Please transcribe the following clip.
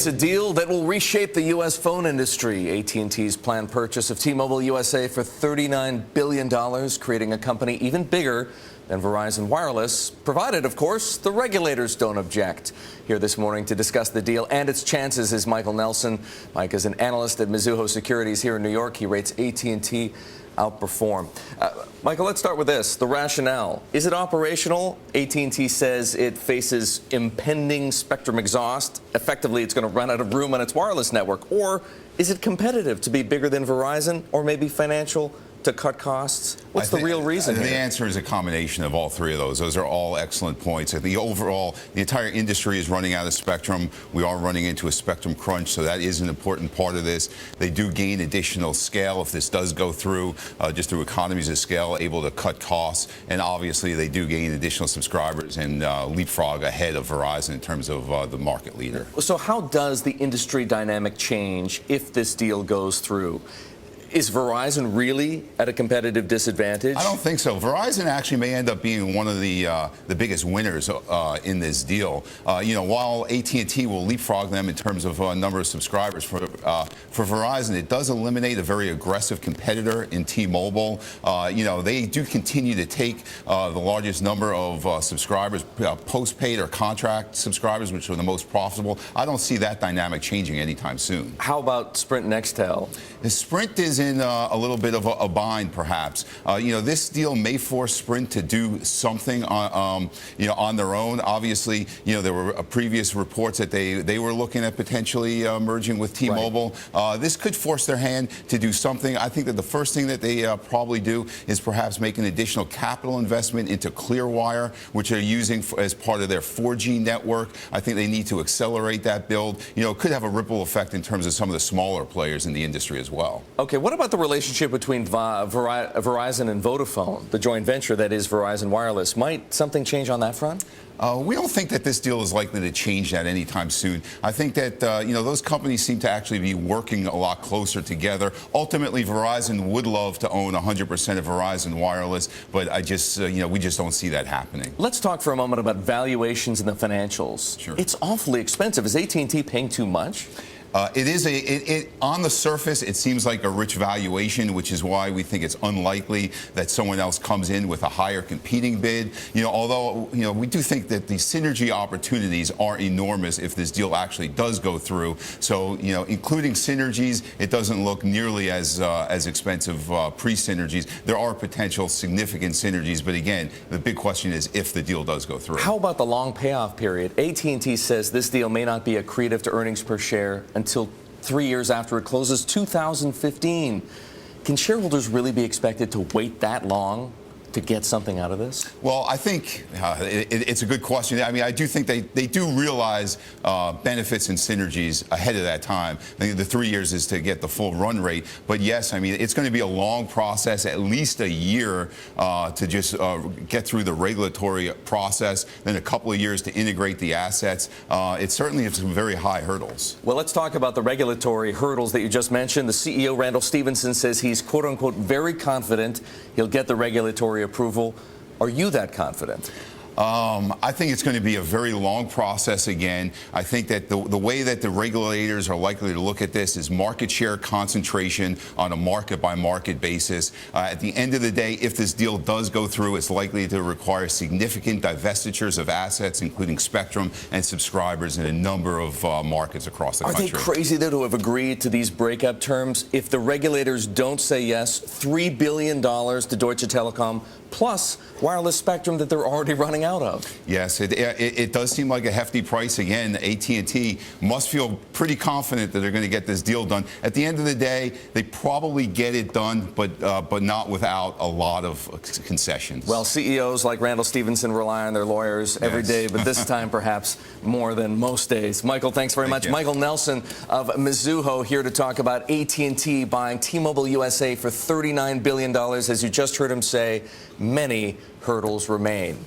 It's a deal that will reshape the U.S. phone industry. AT&T's planned purchase of T-Mobile USA for $39 billion, creating a company even bigger than Verizon Wireless, provided, of course, the regulators don't object. Here this morning to discuss the deal and its chances is Michael Nelson. Mike is an analyst at Mizuho Securities here in New York. He rates AT&T outperform. Michael, let's start with this. The rationale. Is it operational? AT&T says it faces impending spectrum exhaust. Effectively, it's going to run out of room on its wireless network. Or is it competitive to be bigger than Verizon? Or maybe financial to cut costs? What's the real reason here? The answer is a combination of all three of those. Those are all excellent points. The entire industry is running out of spectrum. We are running into a spectrum crunch, so that is an important part of this. They do gain additional scale if this does go through, just through economies of scale, able to cut costs. And obviously, they do gain additional subscribers and leapfrog ahead of Verizon in terms of the market leader. So how does the industry dynamic change if this deal goes through? Is Verizon really at a competitive disadvantage? I don't think so. Verizon actually may end up being one of the biggest winners in this deal. While AT&T will leapfrog them in terms of number of subscribers, for Verizon, it does eliminate a very aggressive competitor in T-Mobile. They do continue to take the largest number of subscribers, postpaid or contract subscribers, which are the most profitable. I don't see that dynamic changing anytime soon. How about Sprint Nextel? Sprint is in a little bit of a bind, perhaps. This deal may force Sprint to do something on their own. Obviously, there were previous reports that they were looking at potentially merging with T-Mobile. Right. This could force their hand to do something. I think that the first thing that they probably do is perhaps make an additional capital investment into Clearwire, which they're using as part of their 4G network. I think they need to accelerate that build. It could have a ripple effect in terms of some of the smaller players in the industry as well. Okay, what about the relationship between Verizon and Vodafone, the joint venture that is Verizon Wireless? Might something change on that front? We don't think that this deal is likely to change that anytime soon. I think that those companies seem to actually be working a lot closer together. Ultimately, Verizon would love to own 100% of Verizon Wireless, but we just don't see that happening. Let's talk for a moment about valuations and the financials. Sure. It's awfully expensive. Is AT&T paying too much? On the surface, it seems like a rich valuation, which is why we think it's unlikely that someone else comes in with a higher competing bid. Although we do think that the synergy opportunities are enormous if this deal actually does go through. So, including synergies, it doesn't look nearly as expensive pre-synergies. There are potential significant synergies, but again, the big question is if the deal does go through. How about the long payoff period? AT&T says this deal may not be accretive to earnings per share until 3 years after it closes, 2015. Can shareholders really be expected to wait that long to get something out of this? Well, I think it's a good question. I mean, I do think they do realize benefits and synergies ahead of that time. I think the 3 years is to get the full run rate. But yes, I mean, it's going to be a long process, at least a year to just get through the regulatory process, then a couple of years to integrate the assets. It certainly has some very high hurdles. Well, let's talk about the regulatory hurdles that you just mentioned. The CEO, Randall Stephenson, says he's, quote unquote, very confident he'll get the regulatory approval. Are you that confident? I think it's going to be a very long process again. I think that the way that the regulators are likely to look at this is market share concentration on a market-by-market basis. At the end of the day, if this deal does go through, it's likely to require significant divestitures of assets, including spectrum and subscribers in a number of markets across the country. Are they crazy, though, to have agreed to these breakup terms? If the regulators don't say yes, $3 billion to Deutsche Telekom, plus wireless spectrum that they're already running out of. Yes, it does seem like a hefty price. Again, AT&T must feel pretty confident that they're going to get this deal done. At the end of the day, they probably get it done, but not without a lot of concessions. Well, CEOs like Randall Stephenson rely on their lawyers every day, but this time perhaps more than most days. Michael, thanks very much. Michael Nelson of Mizuho here to talk about AT&T buying T-Mobile USA for $39 billion. As you just heard him say, many hurdles remain.